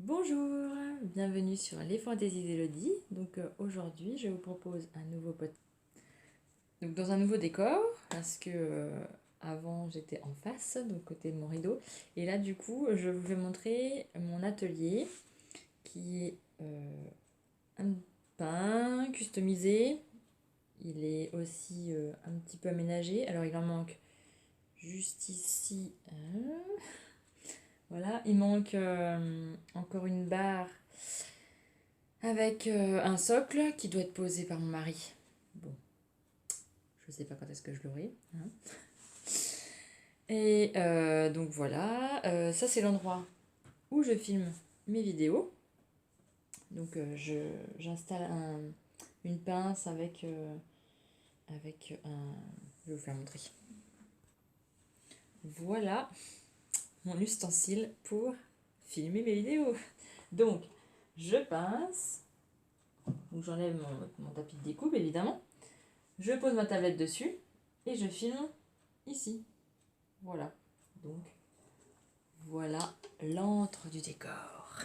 Bonjour, bienvenue sur Les Fantaisies d'Elodie. Donc aujourd'hui, je vous propose un nouveau podcast. Donc dans un nouveau décor, parce que avant j'étais en face, donc côté de mon rideau. Et là du coup, je vous vais montrer mon atelier qui est un peint, customisé. Il est aussi un petit peu aménagé. Alors il en manque juste ici. Voilà, il manque encore une barre avec un socle qui doit être posé par mon mari. Bon, je sais pas quand est-ce que je l'aurai. Hein. Et donc voilà, ça c'est l'endroit où je filme mes vidéos. Donc j'installe une pince avec un... Je vais vous faire montrer. Voilà mon ustensile pour filmer mes vidéos. Donc je pince, donc j'enlève mon tapis de découpe évidemment. Je pose ma tablette dessus et je filme ici. Voilà. Donc, voilà l'antre du décor.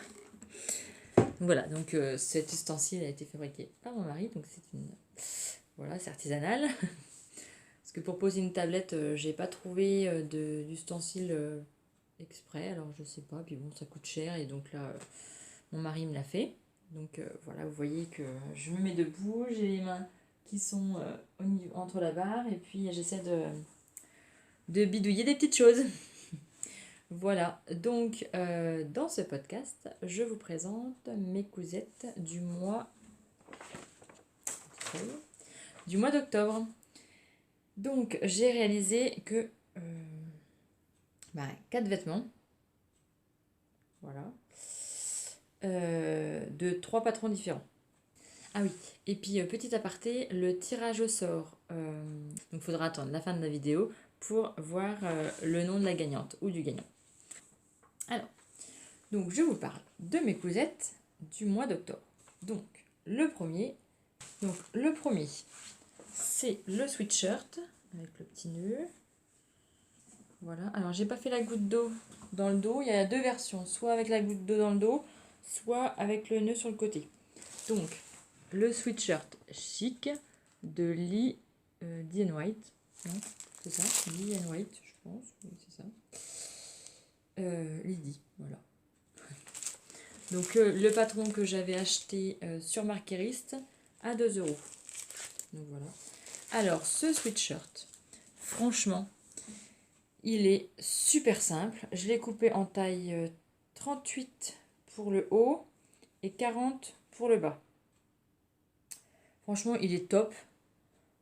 Voilà, donc cet ustensile a été fabriqué par mon mari, donc c'est une... Voilà, c'est artisanal. Parce que pour poser une tablette, j'ai pas trouvé d'ustensile exprès, alors je sais pas, puis bon, ça coûte cher, et donc là, mon mari me l'a fait. Donc voilà, vous voyez que je me mets debout, j'ai les mains qui sont entre la barre, et puis j'essaie de bidouiller des petites choses. Voilà, donc dans ce podcast, je vous présente mes cousettes du mois d'octobre. Donc j'ai réalisé que 4 vêtements, voilà, de 3 patrons différents. Ah oui, et puis petit aparté, le tirage au sort, donc il faudra attendre la fin de la vidéo pour voir le nom de la gagnante ou du gagnant. Alors, donc je vous parle de mes cousettes du mois d'octobre. Donc le premier, c'est le sweatshirt avec le petit nœud. Voilà. Alors j'ai pas fait la goutte d'eau dans le dos. Il y a deux versions, soit avec la goutte d'eau dans le dos, soit avec le nœud sur le côté. Donc le sweatshirt chic de Lee White. Non, c'est ça, Lee White, je pense. Oui, c'est ça. Lydie, voilà. Donc le patron que j'avais acheté sur Marquerist à 2 euros. Donc voilà. Alors ce sweatshirt, franchement, il est super simple. Je l'ai coupé en taille 38 pour le haut et 40 pour le bas. Franchement, il est top.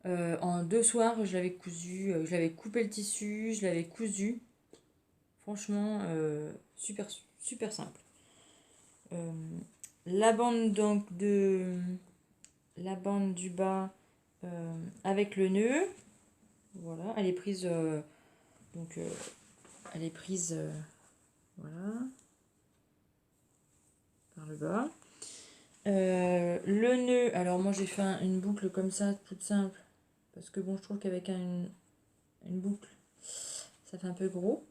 En 2 soirs, je l'avais cousu, je l'avais coupé le tissu, je l'avais cousu. Franchement, super, super simple. La bande donc la bande du bas avec le nœud, voilà, elle est prise voilà par le bas. Le nœud, alors moi j'ai fait une boucle comme ça toute simple parce que bon, je trouve qu'avec une boucle ça fait un peu gros,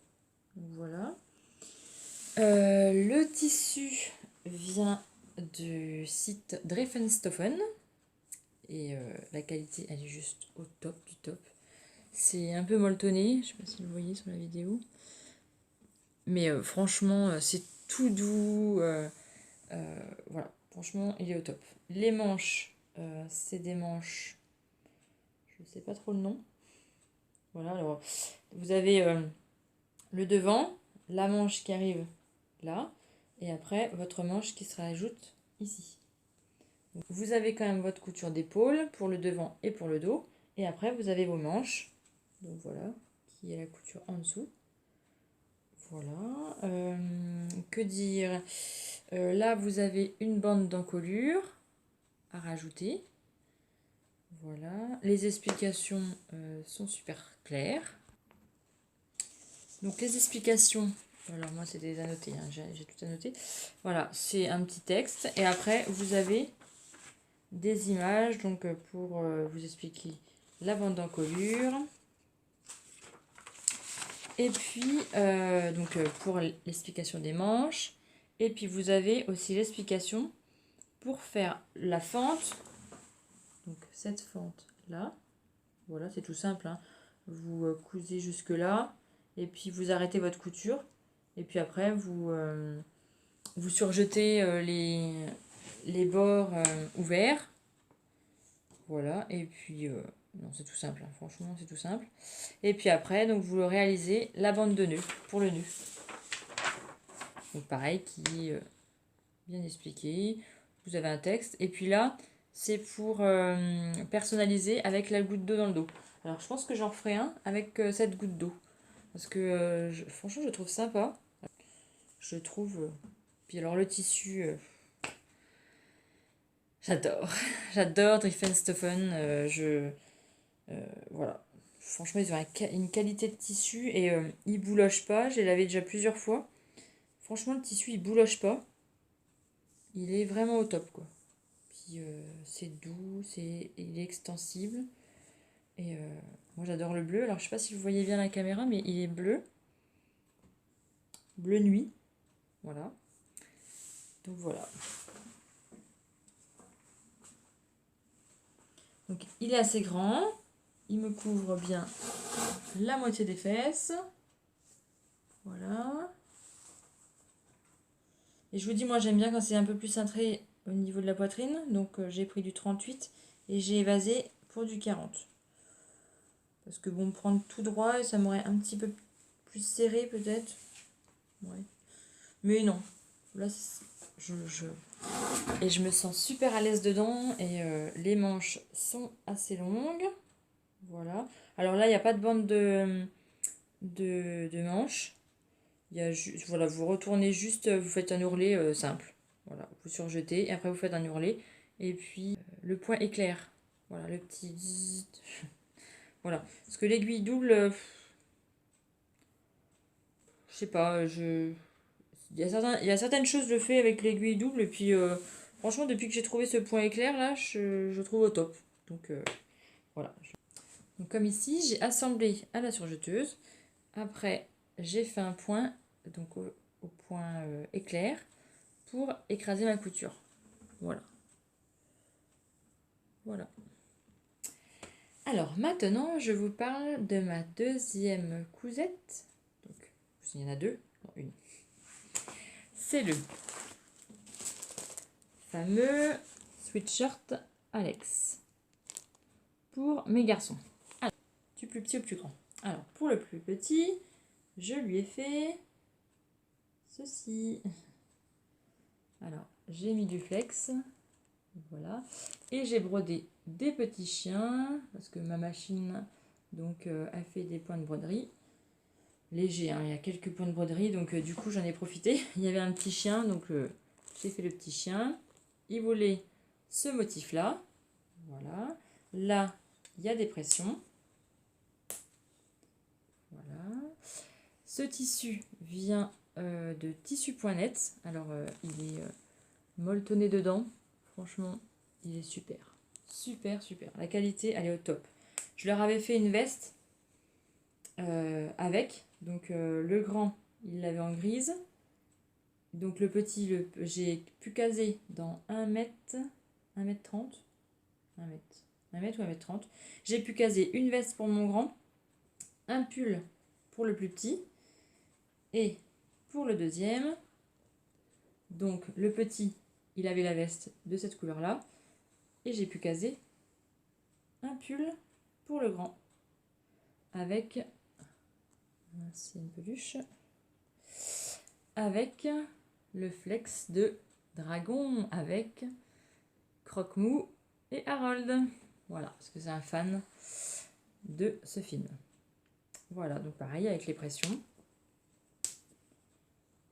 donc voilà. Le tissu vient du site Drefenstoffen et la qualité elle est juste au top du top. C'est un peu molletonné, je sais pas si vous voyez sur la vidéo, mais franchement c'est tout doux, voilà, franchement il est au top. Les manches, c'est des manches, je sais pas trop le nom, voilà. Alors vous avez le devant, la manche qui arrive là, et après votre manche qui se rajoute ici. Donc, vous avez quand même votre couture d'épaule pour le devant et pour le dos, et après vous avez vos manches, donc voilà, qui est la couture en dessous. Voilà, que dire, là vous avez une bande d'encolure à rajouter. Voilà, les explications sont super claires. Donc les explications, alors moi c'est des annotés, hein, j'ai tout annoté. Voilà, c'est un petit texte et après vous avez des images donc pour vous expliquer la bande d'encolure. Et puis pour l'explication des manches Et puis vous avez aussi l'explication pour faire la fente. Donc cette fente là, voilà, c'est tout simple, hein. Vous cousez jusque là et puis vous arrêtez votre couture et puis après vous surjetez les bords ouverts, voilà, et puis non, c'est tout simple, hein. Franchement c'est tout simple. Et puis après donc vous réalisez la bande de nœuds pour le nœud, donc pareil, qui est bien expliqué. Vous avez un texte et puis là c'est pour personnaliser avec la goutte d'eau dans le dos. Alors je pense que j'en ferai un avec cette goutte d'eau. Parce que franchement je trouve sympa. Je trouve... Puis alors le tissu... j'adore. J'adore Drifenstoffen. Voilà. Franchement ils ont une qualité de tissu et il bouloche pas. Je l'ai lavé déjà plusieurs fois. Franchement le tissu il bouloche pas. Il est vraiment au top quoi. Puis c'est doux, il est extensible. Et moi j'adore le bleu. Alors je sais pas si vous voyez bien la caméra, mais il est bleu. Bleu nuit. Voilà. Donc voilà. Donc il est assez grand. Il me couvre bien la moitié des fesses. Voilà. Et je vous dis, moi j'aime bien quand c'est un peu plus cintré au niveau de la poitrine. Donc j'ai pris du 38 et j'ai évasé pour du 40. Parce que bon, prendre tout droit, ça m'aurait un petit peu plus serré peut-être. Ouais. Mais non. Là, et je me sens super à l'aise dedans. Et les manches sont assez longues. Voilà. Alors là, il n'y a pas de bande de manches. Il y a voilà, vous retournez juste, vous faites un ourlet simple. Voilà, vous surjetez et après vous faites un ourlet. Et puis le point éclair. Voilà, le petit zzz. Voilà. Parce que l'aiguille double, je sais pas, il y a certaines choses je fais avec l'aiguille double et puis franchement depuis que j'ai trouvé ce point éclair là, je trouve au top. Donc voilà. Donc comme ici, j'ai assemblé à la surjeteuse. Après, j'ai fait un point donc au point éclair pour écraser ma couture. Voilà. Voilà. Alors maintenant, je vous parle de ma deuxième cousette. Donc, il y en a deux, non, une. C'est le fameux sweatshirt Alex pour mes garçons. Alors, du plus petit au plus grand. Alors, pour le plus petit, je lui ai fait ceci. Alors, j'ai mis du flex. Voilà. Et j'ai brodé des petits chiens parce que ma machine donc a fait des points de broderie. Léger, hein, il y a quelques points de broderie, donc du coup j'en ai profité. Il y avait un petit chien, donc j'ai fait le petit chien. Il voulait ce motif-là. Voilà. Là, il y a des pressions. Voilà. Ce tissu vient de Tissu Point Net. Alors, il est molletonné dedans. Franchement, il est super. Super, super. La qualité, elle est au top. Je leur avais fait une veste avec. Donc, le grand, il l'avait en grise. Donc, le petit, j'ai pu caser dans 1 mètre, 1 mètre 30. 1 mètre, 1 mètre ou 1 mètre 30. J'ai pu caser une veste pour mon grand, un pull pour le plus petit et pour le deuxième. Donc, le petit, il avait la veste de cette couleur-là. Et j'ai pu caser un pull pour le grand. Avec... c'est une peluche. Avec le flex de Dragon. Avec Croque-Mou et Harold. Voilà, parce que c'est un fan de ce film. Voilà, donc pareil avec les pressions.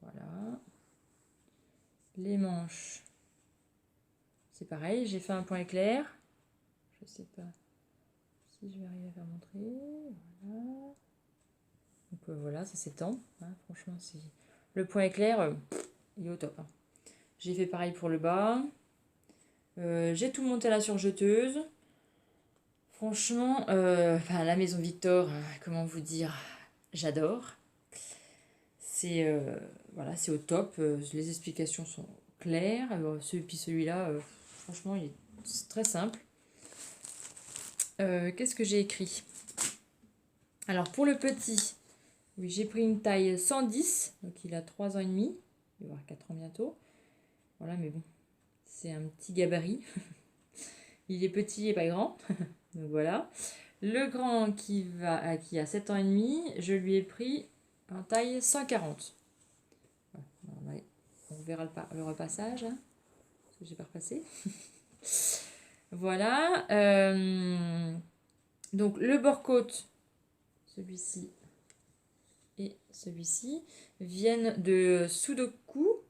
Voilà. Les manches. C'est pareil, j'ai fait un point éclair. Je sais pas si je vais arriver à faire montrer. Voilà. Donc voilà, ça s'étend. Hein, franchement, c'est le point éclair, il est au top. Hein. J'ai fait pareil pour le bas. J'ai tout monté à la surjeteuse. Franchement, la maison Victor, comment vous dire, j'adore. C'est voilà, c'est au top. Les explications sont claires. Puis celui-là, franchement, c'est très simple. Qu'est-ce que j'ai écrit? Alors, pour le petit, oui, j'ai pris une taille 110. Donc, il a 3 ans et demi. Il va avoir 4 ans bientôt. Voilà, mais bon, c'est un petit gabarit. Il est petit et pas grand. Donc, voilà. Le grand qui a 7 ans et demi, je lui ai pris en taille 140. On verra le repassage, hein, parce que j'ai pas repassé. Voilà. Donc le bord-côte, celui-ci et celui-ci, viennent de Sudoku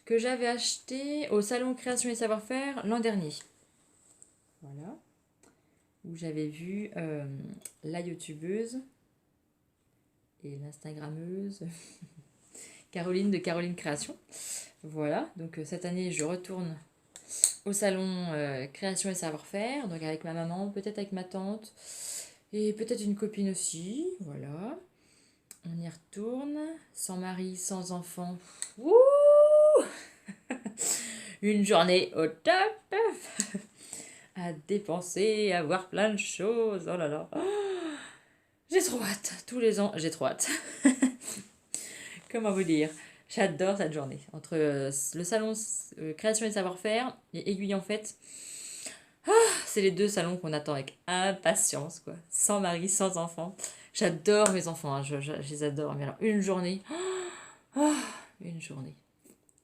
que j'avais acheté au salon Création et Savoir-faire l'an dernier. Voilà. Où j'avais vu la youtubeuse et l'instagrammeuse Caroline de Caroline Création. Voilà, donc cette année je retourne au salon Création et Savoir-faire, donc avec ma maman, peut-être avec ma tante et peut-être une copine aussi. Voilà, on y retourne, sans mari, sans enfant. Wouh une journée au top à dépenser, à voir plein de choses. Oh là là, j'ai trop hâte. Tous les ans, j'ai trop hâte. Comment vous dire? J'adore cette journée. Entre le salon Création et Savoir-faire et Aiguille en Fête, c'est les deux salons qu'on attend avec impatience, quoi. Sans mari, sans enfant. J'adore mes enfants, hein, je les adore. Mais alors, une journée, une journée.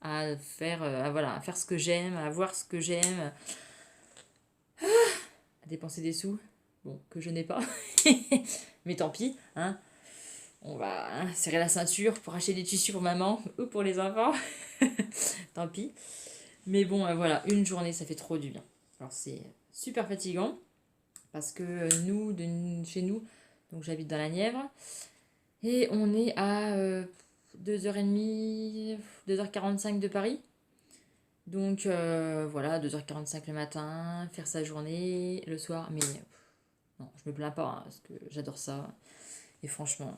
À faire, voilà, à faire ce que j'aime, à voir ce que j'aime, à dépenser des sous. Bon, que je n'ai pas. Mais tant pis, hein. On va serrer la ceinture pour acheter des tissus pour maman ou pour les enfants. Tant pis. Mais bon, voilà, une journée, ça fait trop du bien. Alors c'est super fatigant parce que chez nous, donc j'habite dans la Nièvre, et on est à 2h30, 2h45 de Paris. Donc voilà, 2h45 le matin, faire sa journée, le soir, mais non, je me plains pas, hein, parce que j'adore ça. Et franchement,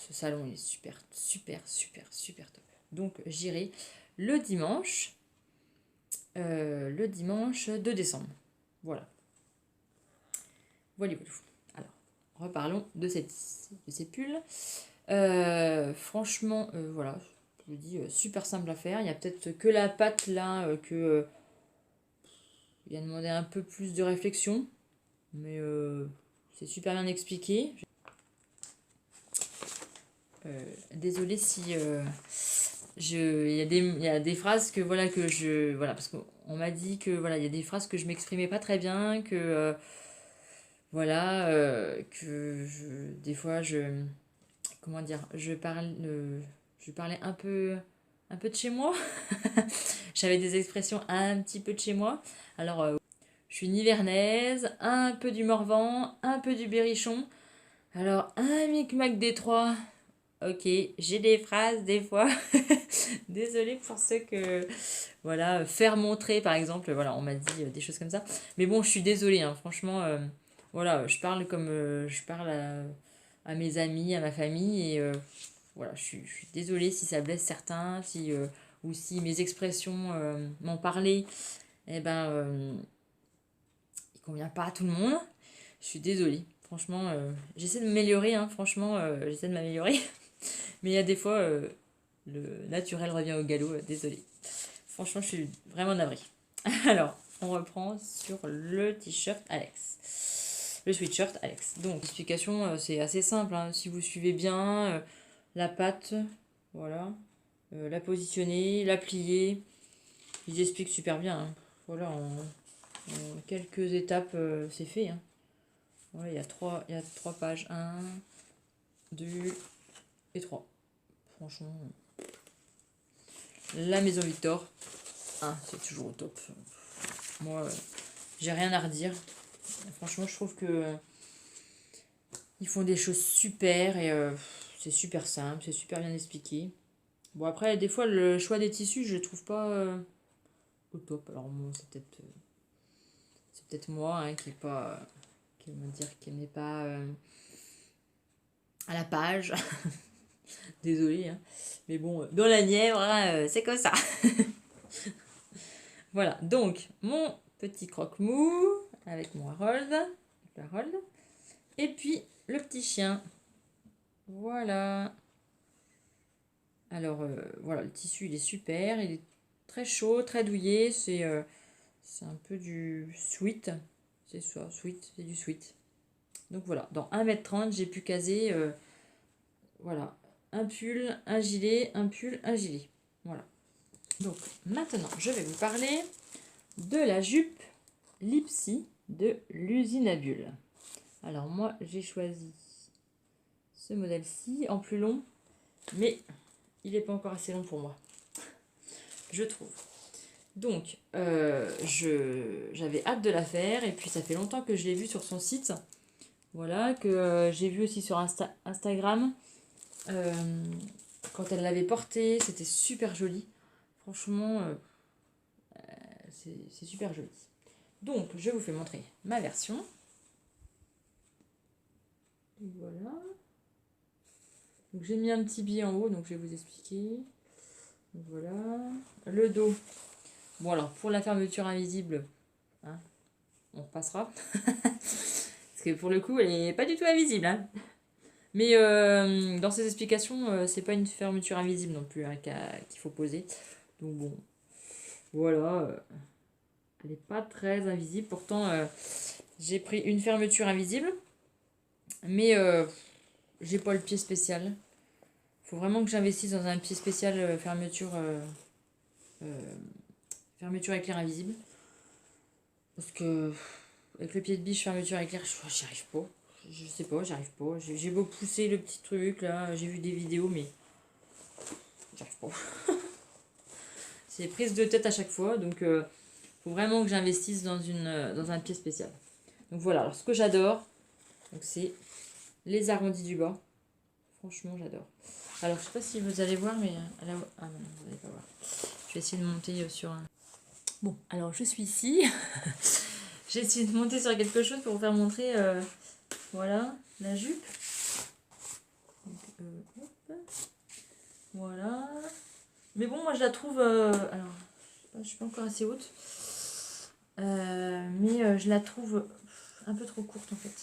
ce salon est super, super, super, super top. Donc j'irai le dimanche 2 décembre. Voilà. Voilà. Alors, reparlons de ces pulls. Franchement, voilà, je vous dis, super simple à faire. Il y a peut-être que la pâte là, il a demandé un peu plus de réflexion. Mais c'est super bien expliqué. Désolée si il y a des phrases que voilà, parce qu'on m'a dit que voilà, il y a des phrases que je m'exprimais pas très bien, que voilà, des fois comment dire, je parlais un peu de chez moi. J'avais des expressions un petit peu de chez moi. Alors je suis nivernaise, un peu du Morvan, un peu du Berrichon. Alors un micmac des trois. Ok, j'ai des phrases des fois. Désolée pour ceux que voilà, faire montrer par exemple, voilà, on m'a dit des choses comme ça. Mais bon, je suis désolée, hein, franchement, voilà, je parle comme je parle à mes amis, à ma famille, et voilà, je suis désolée si ça blesse certains, ou si mes expressions m'en parler, eh ben, il convient pas à tout le monde. Je suis désolée. Franchement, j'essaie de m'améliorer, hein, franchement, j'essaie de m'améliorer. Mais il y a des fois, le naturel revient au galop, désolée. Franchement, je suis vraiment navrée. Alors, on reprend sur le t-shirt Alex. Le sweatshirt Alex. Donc, l'explication, c'est assez simple, hein. Si vous suivez bien, la patte, voilà, la positionner, la plier. Ils expliquent super bien, hein. Voilà, en quelques étapes, c'est fait, hein. Voilà, il y a 3 pages. 1, 2 et 3. Franchement, la Maison Victor, c'est toujours au top. Moi, j'ai rien à redire. Franchement, je trouve que ils font des choses super et c'est super simple, c'est super bien expliqué. Bon, après, des fois, le choix des tissus, je le trouve pas au top. Alors, moi, c'est peut-être moi, hein, qui est pas. Qui va me dire qu'elle n'est pas à la page. Désolée, hein. Mais bon, dans la Nièvre, hein, c'est comme ça. Voilà, donc mon petit croque-mou avec mon Harold. Et puis le petit chien. Voilà. Alors voilà, le tissu il est super, il est très chaud, très douillet. C'est un peu du sweat. C'est ça, sweat, c'est du sweat. Donc voilà, dans 1m30, j'ai pu caser voilà, un pull, un gilet, un pull, un gilet. Voilà. Donc maintenant, je vais vous parler de la jupe Lipsy de l'usine à bulles. Alors moi, j'ai choisi ce modèle-ci en plus long, mais il n'est pas encore assez long pour moi, je trouve. Donc, j'avais hâte de la faire, et puis ça fait longtemps que je l'ai vue sur son site. Voilà, que j'ai vu aussi sur Instagram. Quand elle l'avait portée, c'était super joli. Franchement, c'est super joli. Donc, je vous fais montrer ma version. Et voilà. Donc, j'ai mis un petit billet en haut, donc je vais vous expliquer. Donc, voilà. Le dos. Bon, alors, pour la fermeture invisible, hein, on passera. Parce que pour le coup, elle n'est pas du tout invisible. Hein. Mais dans ces explications, c'est pas une fermeture invisible non plus hein, qu'il faut poser. Donc bon, voilà. Elle n'est pas très invisible. Pourtant, j'ai pris une fermeture invisible. Mais j'ai pas le pied spécial. Faut vraiment que j'investisse dans un pied spécial fermeture éclair invisible. Parce que avec le pied de biche fermeture éclair, j'y arrive pas. Je sais pas, j'y arrive pas. J'ai beau pousser le petit truc là, j'ai vu des vidéos, mais j'y arrive pas. C'est prise de tête à chaque fois, donc faut vraiment que j'investisse dans un pied spécial. Donc voilà, alors ce que j'adore, c'est les arrondis du bas. Franchement, j'adore. Alors je sais pas si vous allez voir, mais ah non, vous n'allez pas voir. Je vais essayer de monter sur un. Bon, alors je suis ici. J'ai essayé de monter sur quelque chose pour vous faire montrer, voilà, la jupe. Donc, hop. Voilà. Mais bon, moi je la trouve. Alors, je suis pas encore assez haute. Mais je la trouve un peu trop courte en fait.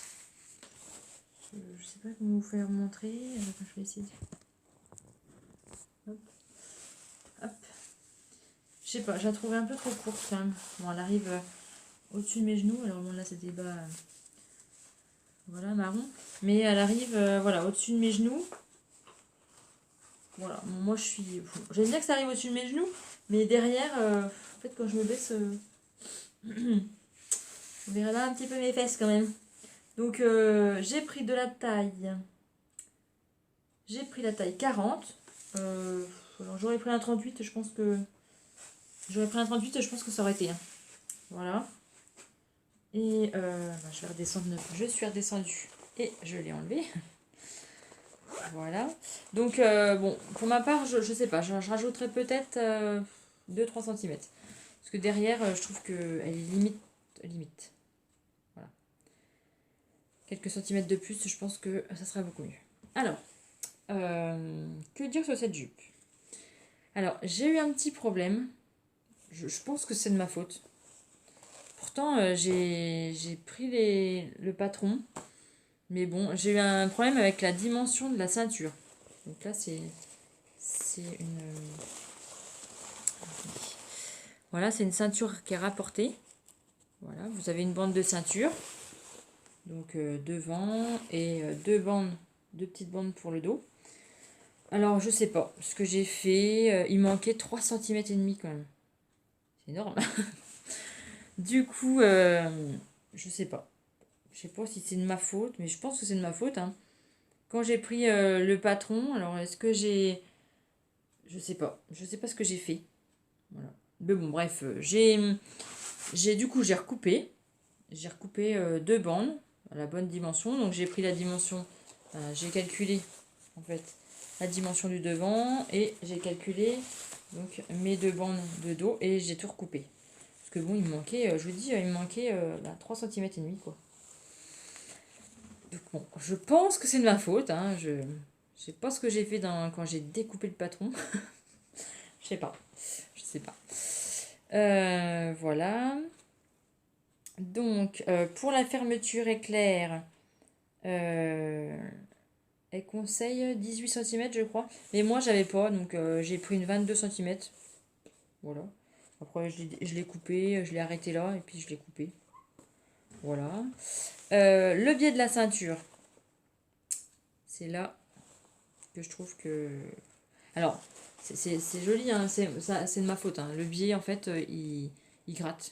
Je sais pas comment vous faire montrer. Je vais essayer. Hop. Hop. Je sais pas, je la trouvais un peu trop courte quand même. Bon, elle arrive au-dessus de mes genoux. Alors bon, là c'était bas. Voilà, marron. Mais elle arrive voilà, au-dessus de mes genoux. Voilà, bon, moi je suis. J'aime bien que ça arrive au-dessus de mes genoux. Mais derrière, en fait, quand je me baisse. Vous verrez là un petit peu mes fesses quand même. Donc j'ai pris de la taille. J'ai pris la taille 40. Alors j'aurais pris un 38, je pense que. J'aurais pris un 38, je pense que ça aurait été. Hein. Voilà. Et je vais redescendre. Je suis redescendue. Et je l'ai enlevé. Voilà. Donc bon, pour ma part, je sais pas, je rajouterai peut-être 2-3 cm. Parce que derrière, je trouve qu'elle est limite. Voilà. Quelques centimètres de plus, je pense que ça sera beaucoup mieux. Alors, que dire sur cette jupe? Alors, j'ai eu un petit problème. Je pense que c'est de ma faute. Pourtant, j'ai pris le patron. Mais bon, j'ai eu un problème avec la dimension de la ceinture. Donc là, c'est une... Voilà, c'est une ceinture qui est rapportée. Voilà, vous avez une bande de ceinture. Donc devant et deux petites bandes pour le dos. Alors, je sais pas. Ce que j'ai fait, il manquait 3 cm et demi quand même. C'est énorme. Du coup, je sais pas. Je sais pas si c'est de ma faute, mais je pense que c'est de ma faute. Hein. Quand j'ai pris le patron, alors est-ce que j'ai... Je sais pas. Je sais pas ce que j'ai fait. Voilà. Mais bon, bref, du coup, j'ai recoupé. J'ai recoupé 2 bandes à la bonne dimension. Donc, j'ai pris la dimension... j'ai calculé, en fait, la dimension du devant. Et j'ai calculé donc mes 2 bandes de dos. Et j'ai tout recoupé. Parce que bon, il me manquait... je vous dis, il me manquait 3 cm et demi, quoi. Donc bon, je pense que c'est de ma faute. Hein, Je sais pas ce que j'ai fait quand j'ai découpé le patron. Je sais pas. Je sais pas. Voilà. Donc, pour la fermeture éclair, elle conseille 18 cm, je crois. Mais moi, j'avais pas, donc j'ai pris une 22 cm. Voilà. Après, je l'ai coupé, je l'ai arrêté là, et puis je l'ai coupé. Voilà. Le biais de la ceinture. C'est là que je trouve que... Alors, c'est joli, hein, c'est de ma faute. Hein. Le biais, en fait, il gratte.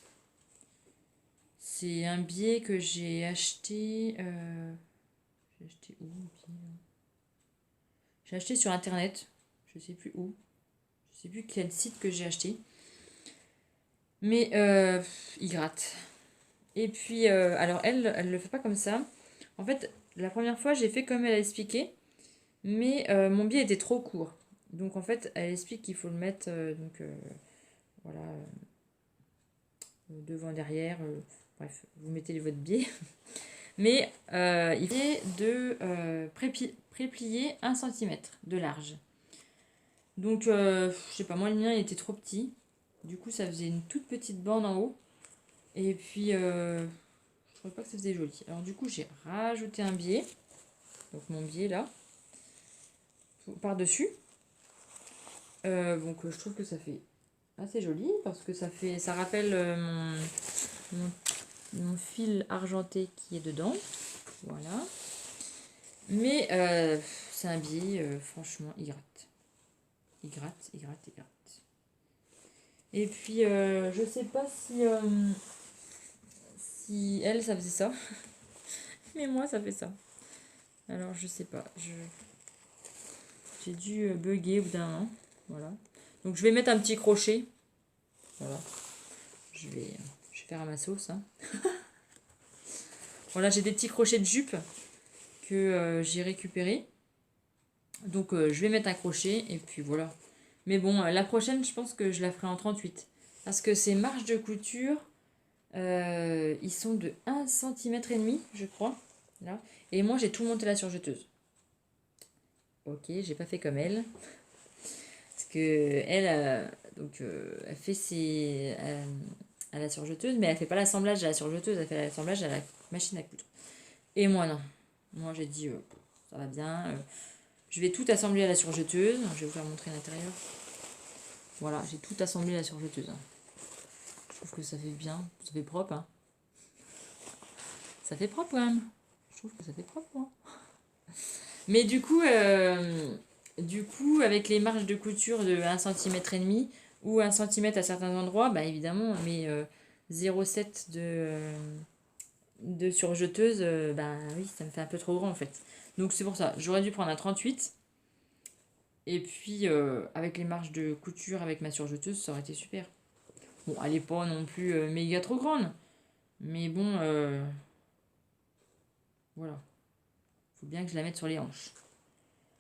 C'est un biais que j'ai acheté... j'ai acheté où, le biais, là? J'ai acheté sur Internet. Je sais plus où. Je sais plus quel site que j'ai acheté. Mais il gratte. Et puis, alors elle le fait pas comme ça. En fait, la première fois, j'ai fait comme elle a expliqué. Mais mon biais était trop court. Donc en fait, elle explique qu'il faut le mettre voilà, devant, derrière. Bref, vous mettez votre biais. Mais il faut de préplier 1 cm de large. Donc, je sais pas, moi le mien il était trop petit. Du coup, ça faisait une toute petite bande en haut. Et puis, je trouvais pas que ça faisait joli. Alors du coup, j'ai rajouté un biais. Donc mon biais là. Par-dessus. Donc je trouve que ça fait assez joli parce que ça rappelle mon fil argenté qui est dedans. Voilà. Mais c'est un biais, franchement, il gratte. Il gratte, il gratte, il gratte. Et puis, je sais pas si elle, ça faisait ça. Mais moi, ça fait ça. Alors, je sais pas. J'ai dû bugger au bout d'un moment. Voilà. Donc, je vais mettre un petit crochet. Voilà. Je vais faire à ma sauce. Hein. Voilà, j'ai des petits crochets de jupe que j'ai récupérés. Donc, je vais mettre un crochet et puis voilà. Mais bon, la prochaine, je pense que je la ferai en 38. Parce que ces marges de couture, ils sont de 1,5 cm, je crois. Là. Et moi, j'ai tout monté à la surjeteuse. Ok, j'ai pas fait comme elle. Parce que elle, elle fait à la surjeteuse, mais elle fait pas l'assemblage à la surjeteuse, elle fait l'assemblage à la machine à coudre. Et moi, non. Moi, j'ai dit, ça va bien. Je vais tout assembler à la surjeteuse. Je vais vous faire montrer l'intérieur. Voilà, j'ai tout assemblé à la surjeteuse. Je trouve que ça fait bien. Ça fait propre, hein. Ça fait propre, quand même. Je trouve que ça fait propre, moi. Mais du coup, avec les marges de couture de 1,5 cm ou 1 cm à certains endroits, bah évidemment, mais 0,7 de surjeteuse, bah oui, ça me fait un peu trop grand en fait. Donc c'est pour ça, j'aurais dû prendre un 38. Et puis, avec les marges de couture avec ma surjeteuse, ça aurait été super. Bon, elle n'est pas non plus méga trop grande. Mais bon, voilà. Faut bien que je la mette sur les hanches.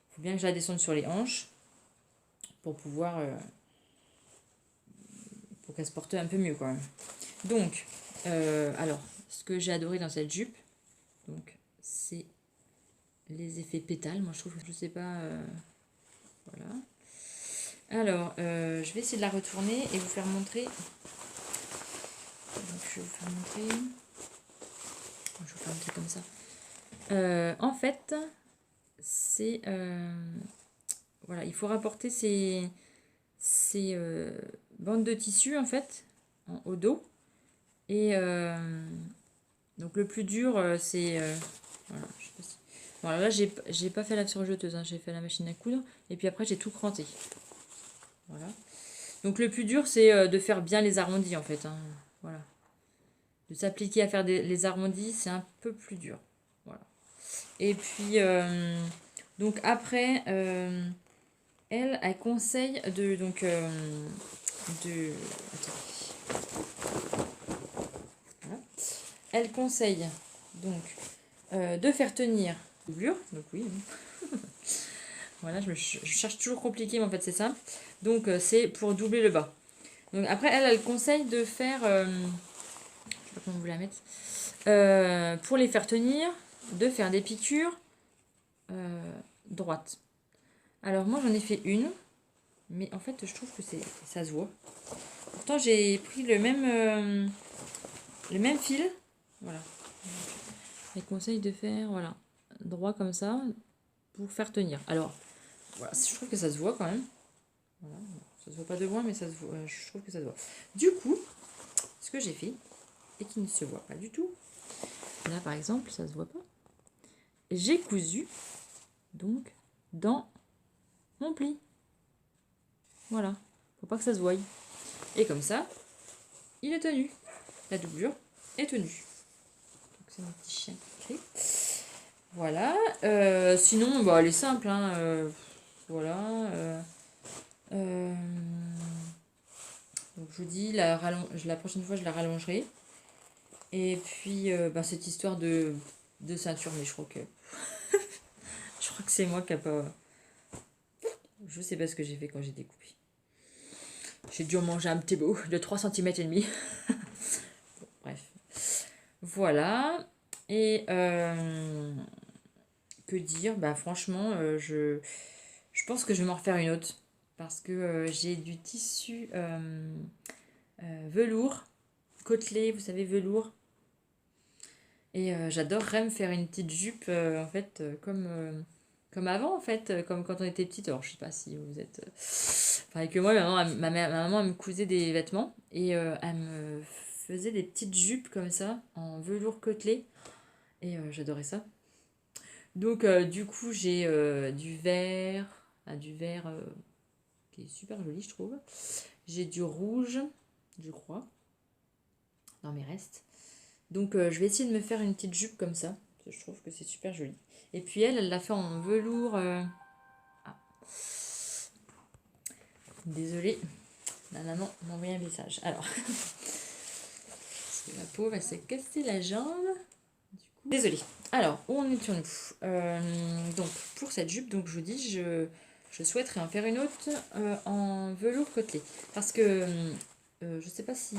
Faut bien que je la descende sur les hanches pour pouvoir... pour qu'elle se porte un peu mieux quand même. Donc, alors, ce que j'ai adoré dans cette jupe, donc, c'est les effets pétales. Moi, je trouve, je sais pas... voilà. Alors, je vais essayer de la retourner et vous faire montrer. Donc, je vais vous faire montrer. Je vais vous faire montrer comme ça. En fait, c'est... voilà, il faut rapporter ces bandes de tissu, en fait, au dos. Et donc, le plus dur, c'est... voilà, je sais pas si... Voilà, là, j'ai pas fait la surjeteuse, hein, j'ai fait la machine à coudre. Et puis après, j'ai tout cranté. Voilà. Donc, le plus dur, c'est de faire bien les arrondis, en fait. Hein. Voilà. De s'appliquer à faire les arrondis, c'est un peu plus dur. Voilà. Et puis, donc après, elle conseille de... Donc, de... Voilà. Elle conseille donc de faire tenir doublure. Donc oui. Voilà, je cherche toujours compliqué, mais en fait c'est simple. Donc c'est pour doubler le bas. Donc après, elle conseille de faire... je sais pas comment vous la mettre. Pour les faire tenir, de faire des piqûres droites. Alors moi j'en ai fait une, mais en fait je trouve que ça se voit. Pourtant j'ai pris le même fil. Voilà. Les conseils de faire, voilà, droit comme ça pour faire tenir. Alors, voilà, je trouve que ça se voit quand même. Voilà, ça se voit pas de loin, mais ça se voit, je trouve que ça se voit. Du coup, ce que j'ai fait, et qui ne se voit pas du tout, là par exemple, ça se voit pas, j'ai cousu, donc, dans mon pli. Voilà, faut pas que ça se voie. Et comme ça, il est tenu. La doublure est tenue. Donc c'est mon petit chien qui crie. Voilà. Sinon, bah, elle est simple. Hein, voilà. Donc je vous dis, la prochaine fois, je la rallongerai. Et puis, bah, cette histoire de ceinture, mais je crois que c'est moi qui a pas... Je sais pas ce que j'ai fait quand j'ai découpé. J'ai dû en manger un petit bout de 3,5 cm. Bon, bref. Voilà. Et que dire? Bah franchement, je pense que je vais m'en refaire une autre. Parce que j'ai du tissu velours, côtelé, vous savez, velours. Et j'adorerais me faire une petite jupe, en fait, comme avant, en fait, comme quand on était petite. Alors, je sais pas si vous êtes pareil que moi, ma maman, elle me cousait des vêtements et elle me faisait des petites jupes comme ça, en velours côtelé. Et j'adorais ça. Donc, du coup, j'ai du vert, qui est super joli, je trouve. J'ai du rouge, je crois, dans mes restes. Donc, je vais essayer de me faire une petite jupe comme ça. Je trouve que c'est super joli. Et puis, elle l'a fait en velours. Ah. Désolée, ma maman m'a envoyé un message. Alors, parce que la pauvre, elle s'est cassée la jambe. Du coup, désolée. Alors, où en étions-nous? Donc, pour cette jupe, donc je vous dis, je souhaiterais en faire une autre en velours côtelé. Parce que je ne sais pas si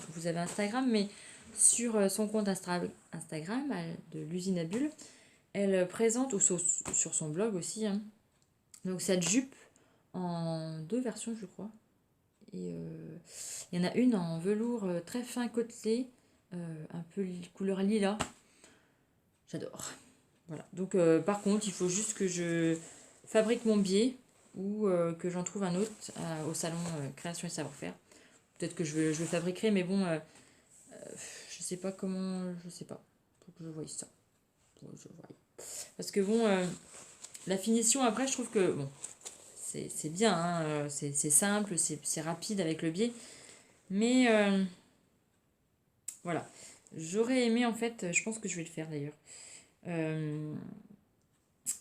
vous avez Instagram, mais sur son compte Instagram de l'usine à bulles, elle présente, ou sur son blog aussi, hein, donc cette jupe en 2 versions, je crois. Et il y en a une en velours très fin côtelé, un peu couleur lilas. J'adore. Voilà. Donc par contre, il faut juste que je fabrique mon biais ou que j'en trouve un autre au salon Création et Savoir-faire. Peut-être que je le fabriquerai, mais bon, je sais pas comment, je sais pas. Faut que je voie ça. Faut que je voie. Parce que bon, la finition après, je trouve que bon, c'est bien, hein, c'est simple, c'est rapide avec le biais. Mais voilà. J'aurais aimé en fait, je pense que je vais le faire d'ailleurs,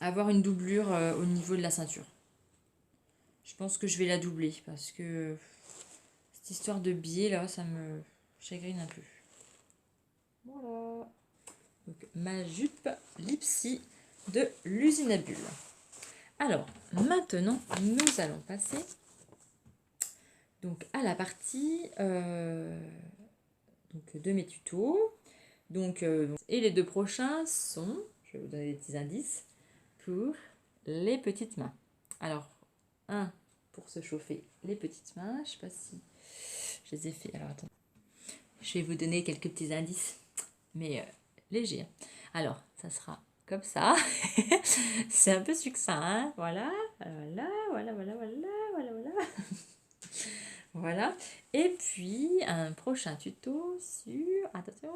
avoir une doublure au niveau de la ceinture. Je pense que je vais la doubler parce que cette histoire de biais là, ça me chagrine un peu. Voilà. Donc ma jupe Lipsy de l'usine à bulles. Alors maintenant, nous allons passer donc à la partie donc, de mes tutos. Donc, et les 2 prochains sont, je vais vous donner des petits indices, pour les petites mains. Alors, un pour se chauffer les petites mains. Je sais pas si je les ai fait. Alors, attends. Je vais vous donner quelques petits indices, mais légers. Hein. Alors, ça sera comme ça. C'est un peu succinct. Hein, voilà. Voilà. Voilà. Et puis, un prochain tuto sur... Attention.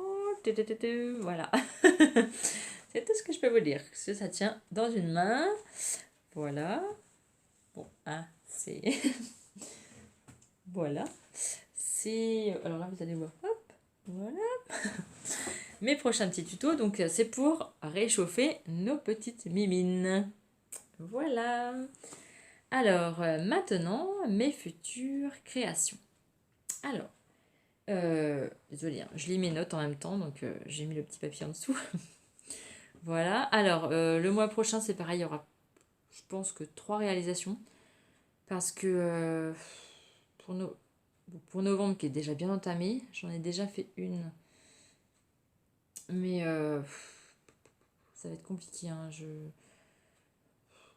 Voilà. C'est tout ce que je peux vous dire. Ça tient dans une main. Voilà. Bon, hein, c'est... voilà. C'est... Alors là, vous allez voir. Hop. Voilà. Mes prochains petits tutos, donc c'est pour réchauffer nos petites mimines. Voilà. Alors, maintenant, mes futures créations. Alors, désolée, hein, je lis mes notes en même temps, donc j'ai mis le petit papier en dessous. Voilà. Alors, le mois prochain, c'est pareil, il y aura, je pense que 3 réalisations. Parce que pour novembre, qui est déjà bien entamé, j'en ai déjà fait une. Mais ça va être compliqué, hein,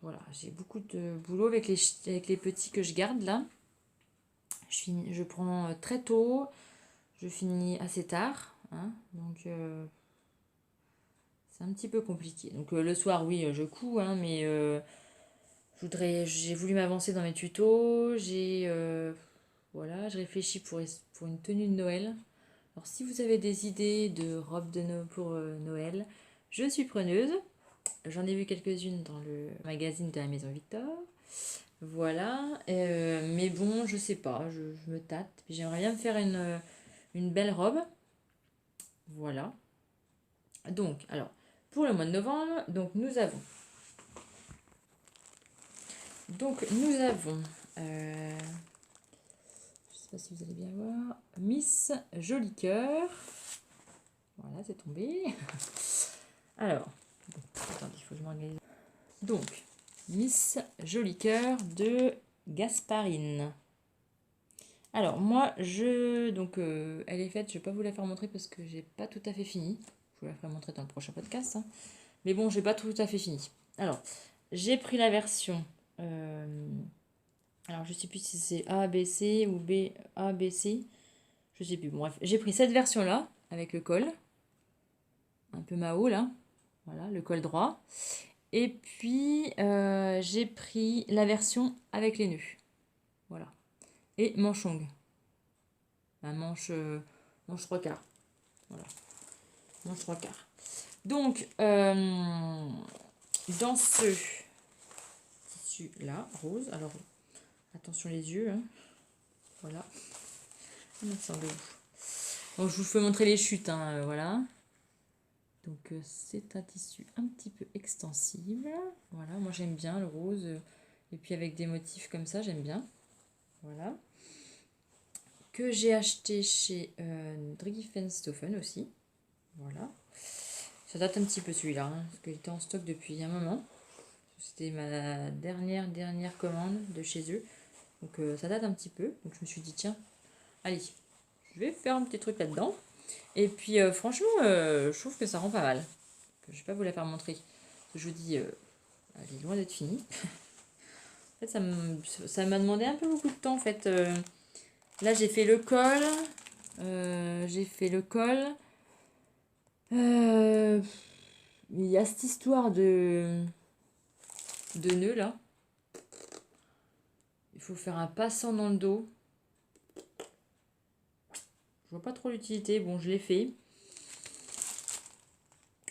voilà, j'ai beaucoup de boulot avec les petits que je garde là. Je prends très tôt, je finis assez tard, hein, donc c'est un petit peu compliqué. Donc le soir, oui, je couds, hein, mais j'ai voulu m'avancer dans mes tutos, voilà, je réfléchis pour une tenue de Noël. Alors si vous avez des idées de robes de Noël pour Noël, je suis preneuse. J'en ai vu quelques-unes dans le magazine de la Maison Victor. Voilà, mais bon, je sais pas, je me tâte. Puis j'aimerais bien me faire une belle robe. Voilà. Donc, alors, pour le mois de novembre, nous avons, je sais pas si vous allez bien voir, Miss Joli Cœur. Voilà, c'est tombé. Alors, bon, attendez, il faut que je m'organise. Donc, Miss Joli Cœur de Gasparine. Alors, moi, donc, elle est faite, je vais pas vous la faire montrer parce que j'ai pas tout à fait fini. Je vous la ferai montrer dans le prochain podcast, hein. Mais bon, j'ai pas tout à fait fini. Alors, j'ai pris la version. Alors, je sais plus si c'est A, B, C ou B, A, B, C. Je sais plus. Bon, bref, j'ai pris cette version-là avec le col. Un peu Mao, là. Voilà, le col droit. Et puis, j'ai pris la version avec les nœuds. Voilà. Et manche longue. La manche 3/4. Voilà. Manche 3/4. Donc, dans ce tissu là, rose, alors attention les yeux, hein. Voilà. Bon, je vous fais montrer les chutes, hein, voilà. Donc, c'est un tissu un petit peu extensible. Voilà, moi j'aime bien le rose. Et puis avec des motifs comme ça, j'aime bien. Voilà. Que j'ai acheté chez Drigifenstoffen aussi. Voilà. Ça date un petit peu celui-là, hein, parce qu'il était en stock depuis un moment. C'était ma dernière commande de chez eux. Donc ça date un petit peu. Donc je me suis dit, tiens, allez, je vais faire un petit truc là-dedans. Et puis franchement, je trouve que ça rend pas mal. Je vais pas vous la faire montrer. Je vous dis, elle est loin d'être finie. En fait, ça m'a demandé un peu beaucoup de temps en fait. Là, j'ai fait le col. Il y a cette histoire de nœud là. Il faut faire un passant dans le dos. Je vois pas trop l'utilité. Bon, je l'ai fait.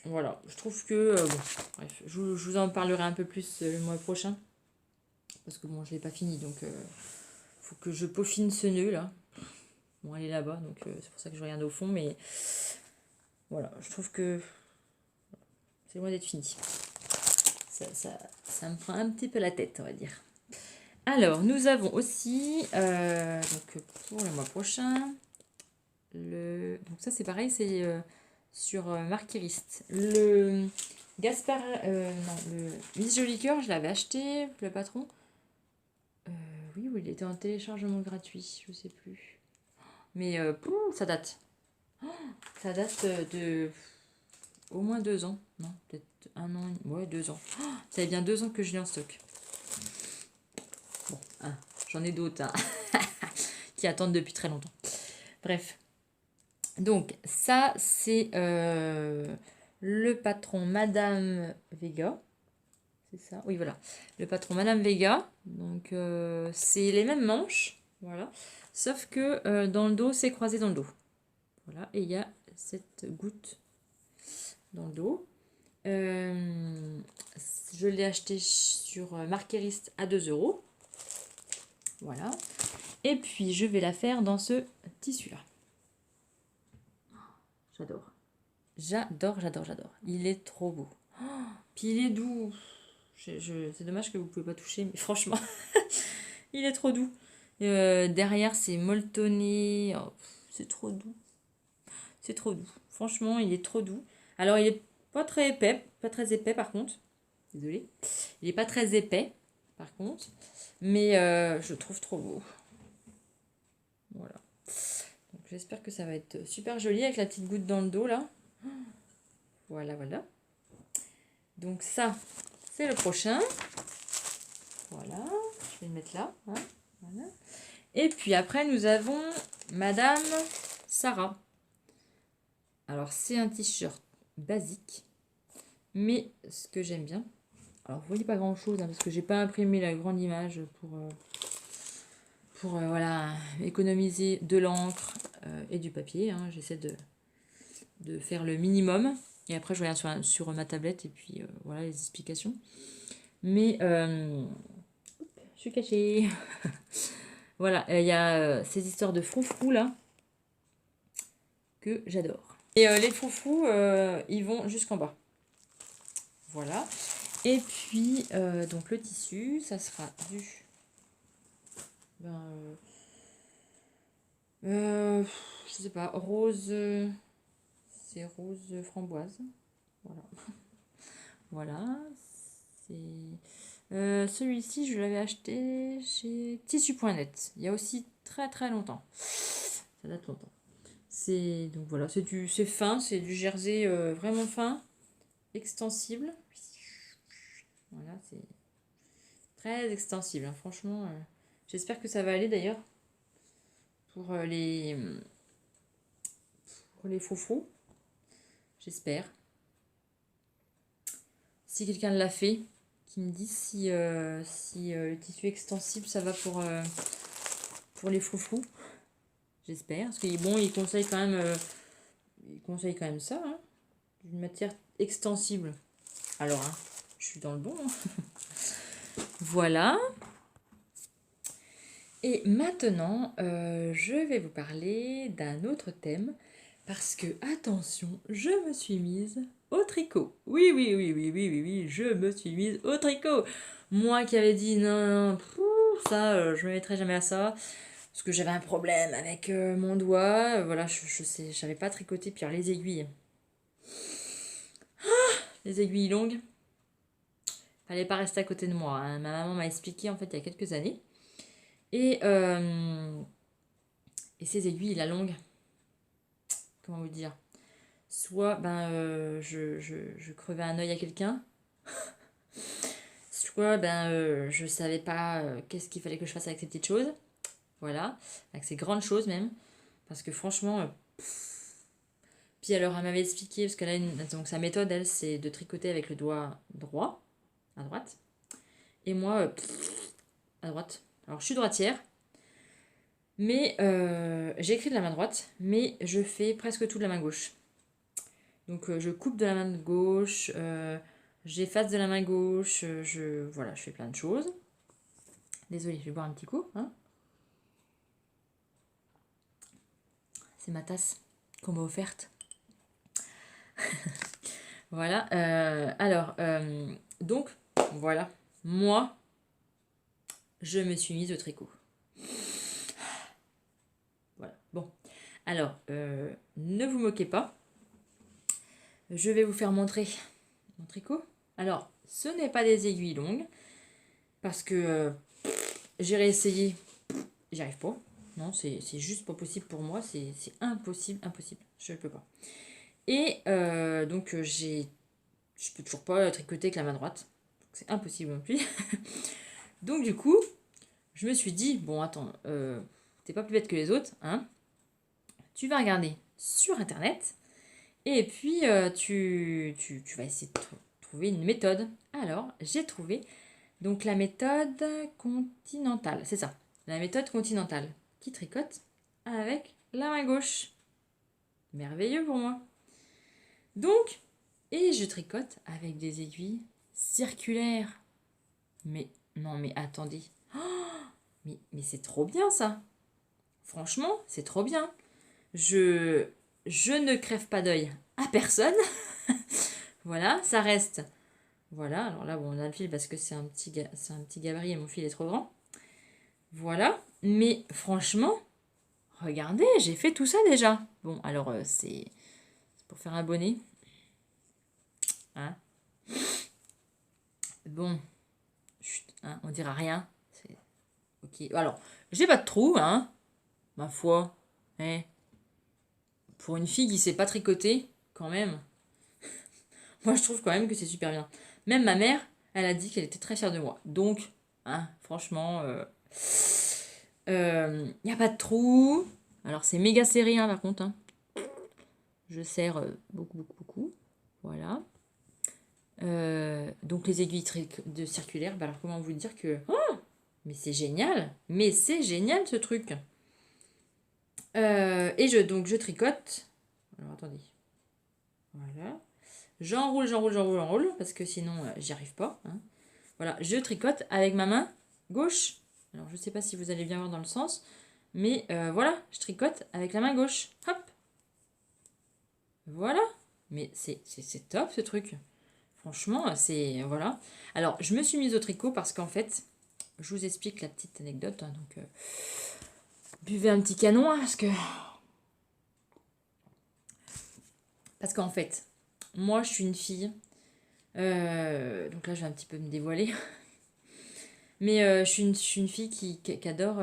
Voilà, je trouve que... bon, bref, je vous en parlerai un peu plus le mois prochain. Parce que bon, je l'ai pas fini, donc... faut que je peaufine ce nœud là. Bon, elle est là-bas, donc c'est pour ça que je regarde au fond, mais... Voilà, je trouve que... c'est loin d'être fini. Ça me prend un petit peu la tête, on va dire. Alors, nous avons aussi, donc pour le mois prochain, donc ça c'est pareil, c'est sur Marqueriste. Le Gaspard, non, le Miss Joli Cœur, je l'avais acheté, le patron. Oui, il était en téléchargement gratuit, je sais plus. Mais ça date. Ça date de au moins 2 ans. Non, peut-être 1 an, ouais, 2 ans. Ça fait bien 2 ans que je l'ai en stock. Bon, hein, j'en ai d'autres hein, qui attendent depuis très longtemps. Bref. Donc, ça, c'est le patron Madame Vega. C'est ça? Oui, voilà. Le patron Madame Vega. Donc, c'est les mêmes manches. Voilà. Sauf que dans le dos, c'est croisé dans le dos. Voilà. Et il y a cette goutte dans le dos. Je l'ai acheté sur Marqueriste à 2 €. Voilà. Et puis, je vais la faire dans ce tissu-là. J'adore. J'adore. Il est trop beau. Oh, puis il est doux. C'est dommage que vous ne pouvez pas toucher, mais franchement, il est trop doux. Derrière, c'est molletonné. Oh, c'est trop doux. C'est trop doux. Franchement, il est trop doux. Alors, il est pas très épais par contre. Désolée. Il est pas très épais par contre. Mais je le trouve trop beau. Voilà. Donc, j'espère que ça va être super joli avec la petite goutte dans le dos là. Voilà. Donc ça, c'est le prochain. Voilà, je vais le mettre là. Hein, voilà. Et puis après, nous avons Madame Sarah. Alors, c'est un t-shirt basique. Mais ce que j'aime bien... Alors, vous voyez pas grand-chose, hein, parce que j'ai pas imprimé la grande image pour voilà, économiser de l'encre et du papier. Hein. J'essaie de faire le minimum. Et après, je regarde sur ma tablette et puis voilà les explications. Mais je suis cachée. Voilà, il y a ces histoires de froufrous là que j'adore. Et les froufrous, ils vont jusqu'en bas. Voilà. Et puis, donc le tissu, ça sera du... je sais pas, rose... c'est rose framboise. Voilà. Voilà. Celui-ci, je l'avais acheté chez tissu.net. Il y a aussi très très longtemps. Ça date longtemps. Donc voilà, c'est fin, c'est du jersey vraiment fin, extensible. Voilà, c'est très extensible, hein, franchement. J'espère que ça va aller d'ailleurs pour les froufrous. J'espère. Si quelqu'un l'a fait, qui me dit si le tissu extensible ça va pour les froufrous. J'espère. Parce qu'il bon, il conseille quand même ça, hein, d'une matière extensible. Alors, hein, je suis dans le bon. Hein. Voilà. Et maintenant, je vais vous parler d'un autre thème. Parce que, attention, je me suis mise au tricot. Oui, je me suis mise au tricot. Moi qui avais dit non, ça, je ne me mettrai jamais à ça. Parce que j'avais un problème avec mon doigt. Voilà, je sais, je savais pas tricoter. Puis alors, les aiguilles. Les aiguilles longues. Fallait pas rester à côté de moi. Hein. Ma maman m'a expliqué en fait il y a quelques années. Et ces aiguilles, la longue, comment vous dire, soit je crevais un œil à quelqu'un, soit je savais pas qu'est-ce qu'il fallait que je fasse avec ces petites choses. Voilà, avec ces grandes choses même. Parce que franchement, puis alors elle m'avait expliqué, parce qu'elle a donc sa méthode, elle, c'est de tricoter avec le doigt droit, à droite. Et moi, à droite. Alors je suis droitière. Mais j'écris de la main droite, mais je fais presque tout de la main gauche. Donc je coupe de la main gauche, j'efface de la main gauche, voilà, je fais plein de choses. Désolée, je vais boire un petit coup. Hein. C'est ma tasse qu'on m'a offerte. Voilà. Donc, voilà. Moi, je me suis mise au tricot. Voilà. Bon. Alors, ne vous moquez pas. Je vais vous faire montrer mon tricot. Alors, ce n'est pas des aiguilles longues. Parce que j'ai réessayé. J'y arrive pas. Non, c'est juste pas possible pour moi. C'est impossible. Je ne peux pas. Et donc, je peux toujours pas tricoter avec la main droite. C'est impossible non plus. Donc, du coup, je me suis dit, bon, attends, t'es pas plus bête que les autres, hein. Tu vas regarder sur Internet. Et puis, tu vas essayer de trouver une méthode. Alors, j'ai trouvé donc la méthode continentale. C'est ça, la méthode continentale qui tricote avec la main gauche. Merveilleux pour moi. Donc, et je tricote avec des aiguilles circulaires. Mais, non, mais attendez. Oh, mais c'est trop bien ça. Franchement, c'est trop bien. Je ne crève pas d'œil à personne. Voilà, ça reste. Voilà, alors là, bon, on a le fil parce que c'est un petit gabarit et mon fil est trop grand. Voilà, mais franchement, regardez, j'ai fait tout ça déjà. Bon, alors, c'est pour faire un bonnet. Hein. Bon, chut, hein, on dira rien. C'est ok. Alors, j'ai pas de trou, hein, ma foi. Hein. Pour une fille qui sait pas tricoter, quand même. Moi, je trouve quand même que c'est super bien. Même ma mère, elle a dit qu'elle était très fière de moi. Donc, Hein, franchement, il n'y a pas de trou. Alors, c'est méga serré, hein, par contre. Hein. Je serre beaucoup, beaucoup, beaucoup. Voilà. Donc, les aiguilles de circulaires, bah alors comment vous dire que... Oh, mais c'est génial. Mais c'est génial, ce truc. Et donc, je tricote. Alors, attendez. Voilà. J'enroule, parce que sinon, j'y arrive pas. Hein. Voilà, je tricote avec ma main gauche. Alors, je sais pas si vous allez bien voir dans le sens. Mais voilà, je tricote avec la main gauche. Hop. Voilà. Mais c'est top, ce truc. Franchement, c'est... Voilà. Alors, je me suis mise au tricot parce qu'en fait, je vous explique la petite anecdote. Hein, donc, buvez un petit canon, hein, parce qu'en fait, moi, je suis une fille. Donc là, je vais un petit peu me dévoiler. Mais je suis une fille qui adore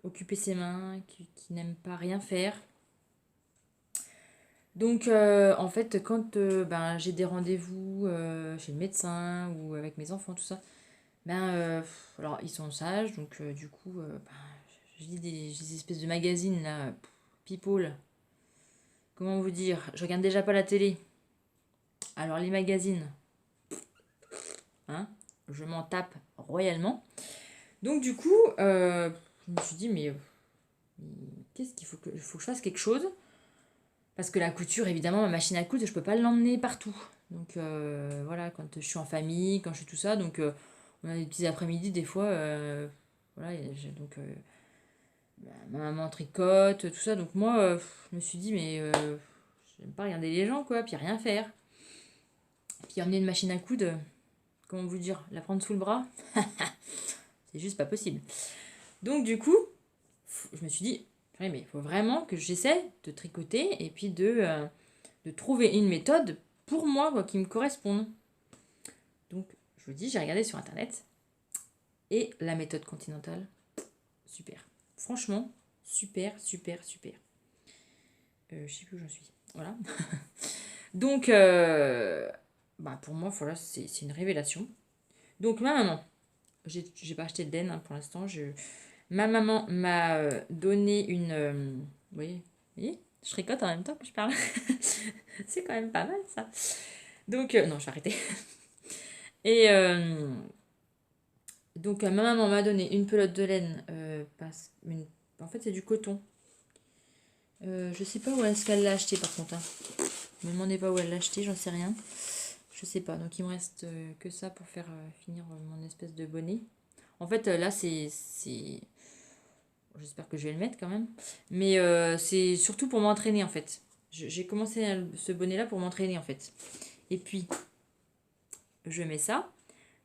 occuper ses mains, qui n'aime pas rien faire. Donc, en fait, quand j'ai des rendez-vous chez le médecin ou avec mes enfants, tout ça, alors ils sont sages, donc du coup, je lis des espèces de magazines là, people. Comment vous dire? Je regarde déjà pas la télé. Alors, les magazines, hein, je m'en tape royalement. Donc, du coup, je me suis dit, mais qu'est-ce qu'il faut que je fasse quelque chose? Parce que la couture, évidemment, ma machine à coudre, je peux pas l'emmener partout. Donc voilà, quand je suis en famille, quand je suis tout ça, donc on a des petits après-midi des fois. Voilà, donc ma maman tricote, tout ça. Donc moi, je me suis dit, mais j'aime pas regarder les gens, quoi, puis rien faire. Puis emmener une machine à coudre, comment vous dire, la prendre sous le bras, c'est juste pas possible. Donc du coup, je me suis dit, mais il faut vraiment que j'essaie de tricoter et puis de trouver une méthode pour moi quoi, qui me corresponde. Donc, je vous dis, j'ai regardé sur Internet et la méthode continentale, super. Franchement, super, super, super. Je sais plus où j'en suis. Voilà. Donc, pour moi, voilà, c'est une révélation. Donc, ma maman, j'ai pas acheté de laine hein, pour l'instant. Ma maman m'a donné une... vous voyez, je tricote en même temps que je parle. C'est quand même pas mal ça. Donc, non, je vais arrêter. Et donc, ma maman m'a donné une pelote de laine. En fait, c'est du coton. Je sais pas où est-ce qu'elle l'a acheté par contre. Hein. Ne me demandez pas où elle l'a acheté, j'en sais rien. Je sais pas. Donc, il me reste que ça pour faire finir mon espèce de bonnet. En fait, là, c'est... J'espère que je vais le mettre quand même. Mais c'est surtout pour m'entraîner en fait. J'ai commencé ce bonnet-là pour m'entraîner en fait. Et puis, je mets ça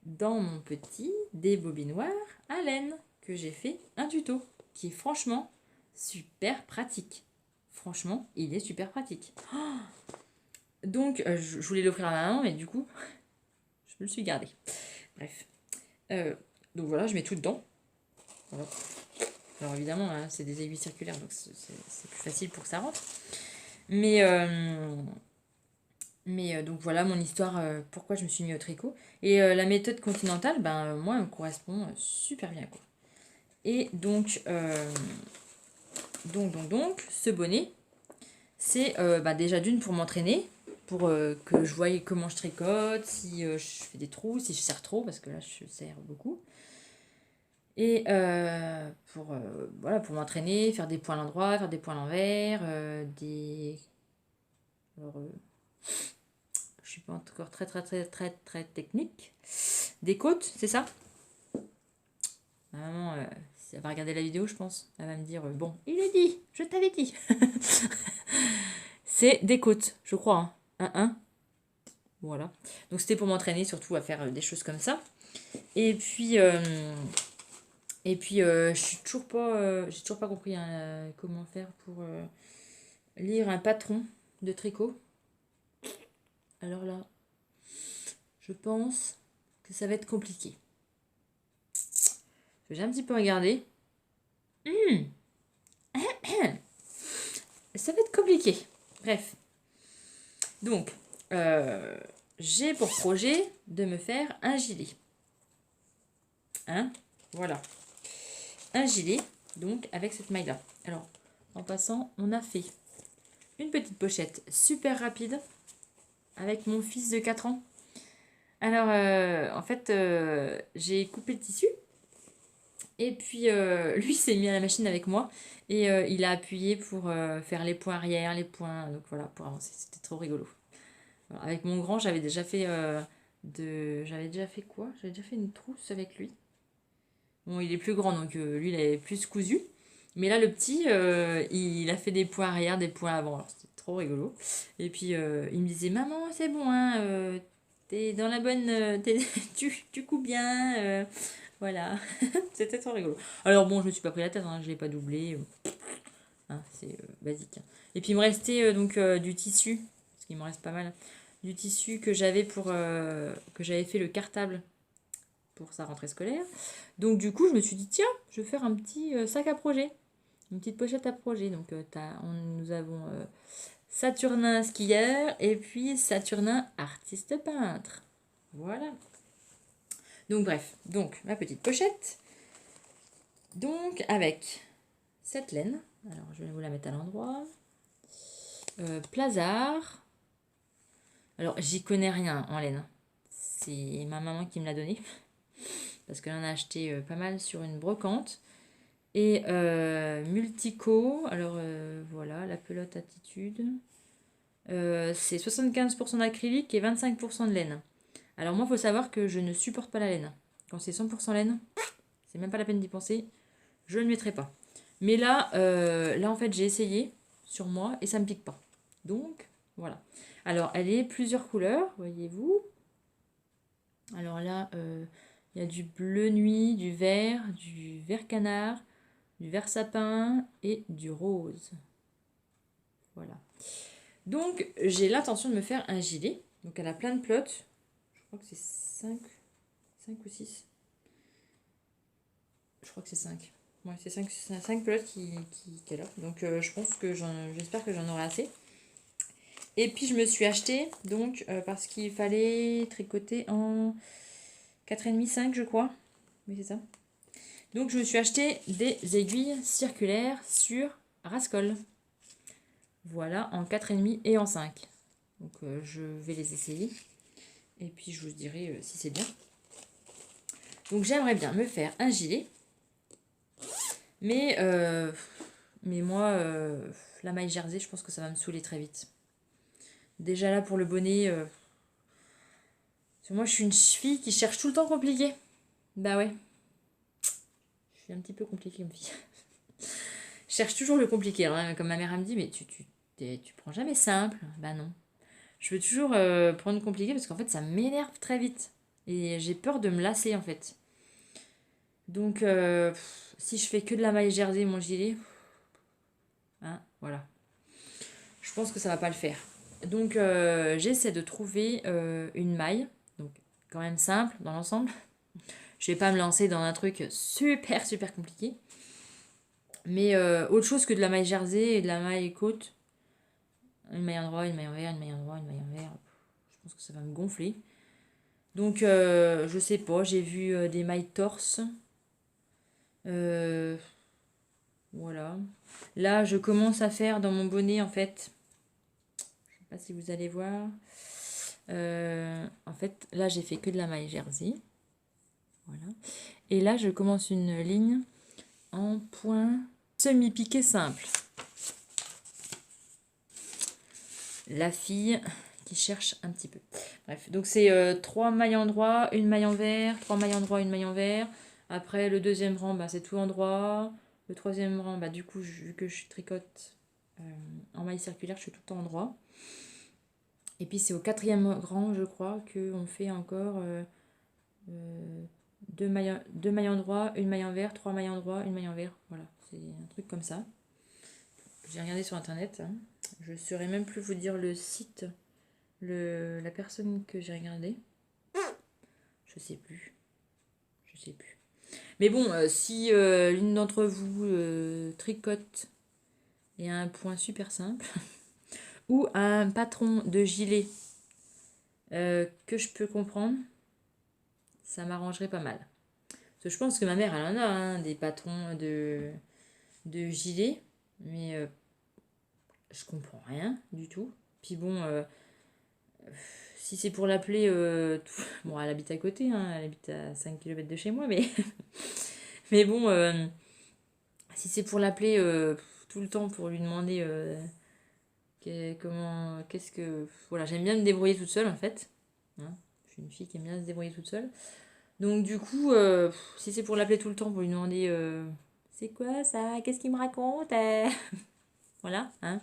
dans mon petit débobinoir à laine que j'ai fait un tuto qui est franchement super pratique. Franchement, il est super pratique. Oh donc, je voulais l'offrir à ma maman, mais du coup, je me le suis gardé. Bref. Donc voilà, je mets tout dedans. Voilà. Alors évidemment, hein, c'est des aiguilles circulaires, donc c'est plus facile pour que ça rentre. Mais donc voilà mon histoire, pourquoi je me suis mis au tricot. Et la méthode continentale, moi, elle me correspond super bien. Quoi. Et donc, ce bonnet, c'est déjà d'une pour m'entraîner, pour que je voie comment je tricote, si je fais des trous, si je serre trop, parce que là, je serre beaucoup. Et pour m'entraîner, faire des points à l'endroit, faire des points à l'envers, Alors, je suis pas encore très très très très très technique. Des côtes, c'est ça? Ma maman, si elle va regarder la vidéo, je pense, elle va me dire bon, il est dit, je t'avais dit. C'est des côtes, je crois. Hein. Voilà. Donc c'était pour m'entraîner surtout à faire des choses comme ça. Et puis je suis toujours pas, j'ai toujours pas compris hein, comment faire pour lire un patron de tricot. Alors là, je pense que ça va être compliqué. J'ai un petit peu regardé. Ça va être compliqué. Bref. Donc, j'ai pour projet de me faire un gilet. Hein? Voilà. Un gilet, donc, avec cette maille-là. Alors, en passant, on a fait une petite pochette super rapide avec mon fils de 4 ans. Alors, en fait, j'ai coupé le tissu. Et puis, lui s'est mis à la machine avec moi. Et il a appuyé pour faire les points arrière, les points... Donc voilà, pour avancer. C'était trop rigolo. Voilà. Avec mon grand, j'avais déjà fait J'avais déjà fait quoi? J'avais déjà fait une trousse avec lui. Bon, il est plus grand, donc lui, il avait plus cousu. Mais là, le petit, il a fait des points arrière, des points avant. Alors, c'était trop rigolo. Et puis, il me disait, maman, c'est bon, hein, t'es dans la bonne... tu coupes bien. Voilà. C'était trop rigolo. Alors, bon, je me suis pas pris la tête, hein, je l'ai pas doublé. Hein, c'est basique. Et puis, il me restait donc du tissu, parce qu'il me reste pas mal, du tissu que j'avais que j'avais fait le cartable pour sa rentrée scolaire. Donc du coup, je me suis dit, tiens, je vais faire un petit sac à projet, une petite pochette à projet. Donc nous avons Saturnin skieur et puis Saturnin artiste peintre. Voilà. Donc bref, donc ma petite pochette. Donc avec cette laine. Alors je vais vous la mettre à l'endroit. Plazard. Alors j'y connais rien en laine. C'est ma maman qui me l'a donné. Parce qu'elle en a acheté pas mal sur une brocante. Et Multico, alors voilà, la pelote attitude. C'est 75% d'acrylique et 25% de laine. Alors moi, il faut savoir que je ne supporte pas la laine. Quand c'est 100% laine, c'est même pas la peine d'y penser. Je ne le mettrai pas. Mais là, en fait, j'ai essayé sur moi et ça ne me pique pas. Donc, voilà. Alors, elle est plusieurs couleurs, voyez-vous. Alors là, il y a du bleu nuit, du vert canard, du vert sapin et du rose. Voilà. Donc, j'ai l'intention de me faire un gilet. Donc, elle a plein de plots. Je crois que c'est 5 ou 6. Je crois que c'est 5. Ouais, c'est 5 plots qu'elle a. Donc, je pense que j'espère que j'en aurai assez. Et puis, je me suis acheté, donc, parce qu'il fallait tricoter en 4,5, 5, je crois. Oui, c'est ça. Donc, je me suis acheté des aiguilles circulaires sur Rascol. Voilà, en 4,5 et en 5. Donc, je vais les essayer. Et puis, je vous dirai si c'est bien. Donc, j'aimerais bien me faire un gilet. Mais moi, la maille jersey, je pense que ça va me saouler très vite. Déjà là, pour le bonnet... moi, je suis une fille qui cherche tout le temps compliqué. Bah ouais. Je suis un petit peu compliquée, comme fille. Je cherche toujours le compliqué. Alors, hein, comme ma mère, elle me dit, mais tu prends jamais simple. Bah non. Je veux toujours prendre compliqué parce qu'en fait, ça m'énerve très vite. Et j'ai peur de me lasser, en fait. Donc, si je fais que de la maille jersey, mon gilet... Hein, voilà. Je pense que ça va pas le faire. Donc, j'essaie de trouver une maille. Donc, quand même simple dans l'ensemble. Je vais pas me lancer dans un truc super, super compliqué. Mais autre chose que de la maille jersey et de la maille côte. Une maille endroit, une maille envers, une maille endroit, une maille envers. Je pense que ça va me gonfler. Donc, je sais pas. J'ai vu des mailles torse. Voilà. Là, je commence à faire dans mon bonnet, en fait. Je sais pas si vous allez voir. En fait, là, j'ai fait que de la maille jersey. Voilà. Et là, je commence une ligne en point semi-piqué simple. La fille qui cherche un petit peu. Bref, donc c'est 3 mailles endroit, une maille envers, 3 mailles endroit, une maille envers. Après, le deuxième rang, bah, c'est tout endroit. Le troisième rang, bah, du coup, vu que je tricote en maille circulaire, je suis tout le temps endroit. Et puis, c'est au quatrième rang, je crois, qu'on fait encore 2 mailles endroit, une maille envers, 3 mailles endroit, une maille envers. Voilà, c'est un truc comme ça. J'ai regardé sur internet. Hein. Je ne saurais même plus vous dire le site, la personne que j'ai regardé. Je sais plus. Je sais plus. Mais bon, si l'une d'entre vous tricote et a un point super simple, ou un patron de gilet que je peux comprendre, ça m'arrangerait pas mal. que je pense que ma mère, elle en a, hein, des patrons de gilets. Mais je comprends rien du tout. Puis bon, si c'est pour l'appeler... bon, elle habite à côté, hein, elle habite à 5 km de chez moi, mais... mais bon, si c'est pour l'appeler tout le temps pour lui demander comment... Qu'est-ce que... Voilà, j'aime bien me débrouiller toute seule, en fait. Hein, je suis une fille qui aime bien se débrouiller toute seule. Donc du coup, si c'est pour l'appeler tout le temps pour lui demander... c'est quoi ça? Qu'est-ce qu'il me raconte? Voilà, hein.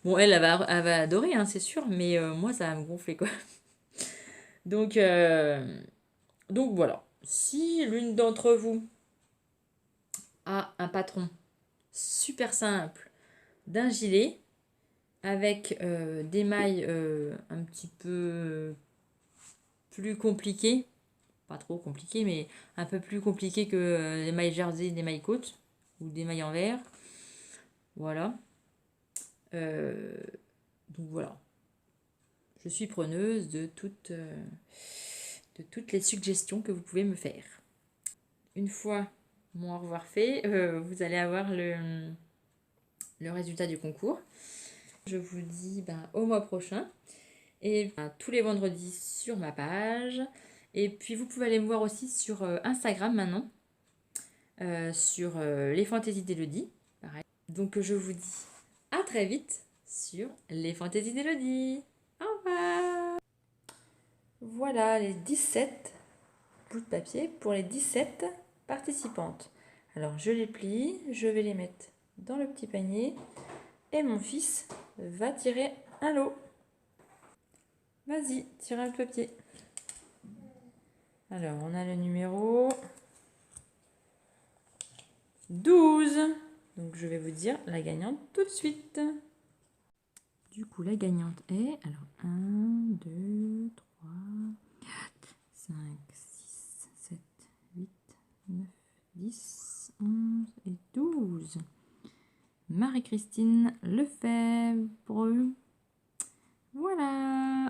Bon, elle va adorer, hein, c'est sûr, mais moi, ça va me gonfler, quoi. Donc, donc voilà. Si l'une d'entre vous a un patron super simple d'un gilet avec des mailles un petit peu plus compliquées, pas trop compliquées, mais un peu plus compliquées que les mailles jersey, des mailles côtes ou des mailles en verre. Voilà. Donc voilà. Je suis preneuse de toutes les suggestions que vous pouvez me faire. Une fois mon au revoir fait, vous allez avoir le résultat du concours. Je vous dis au mois prochain et tous les vendredis sur ma page. Et puis vous pouvez aller me voir aussi sur Instagram maintenant, sur les fantaisies d'Elodie. Pareil. Donc je vous dis à très vite sur les fantaisies d'Elodie. Au revoir. Voilà les 17 bouts de papier pour les 17 participantes. Alors je les plie, je vais les mettre dans le petit panier et mon fils va tirer un lot. Vas-y, tire un papier. Alors on a le numéro 12. Donc je vais vous dire la gagnante tout de suite. Du coup la gagnante est, alors 1, 2, 3, 4, 5, 6, 7, 8, 9, 10, 11 et 12. Marie-Christine Lefebvre. Voilà.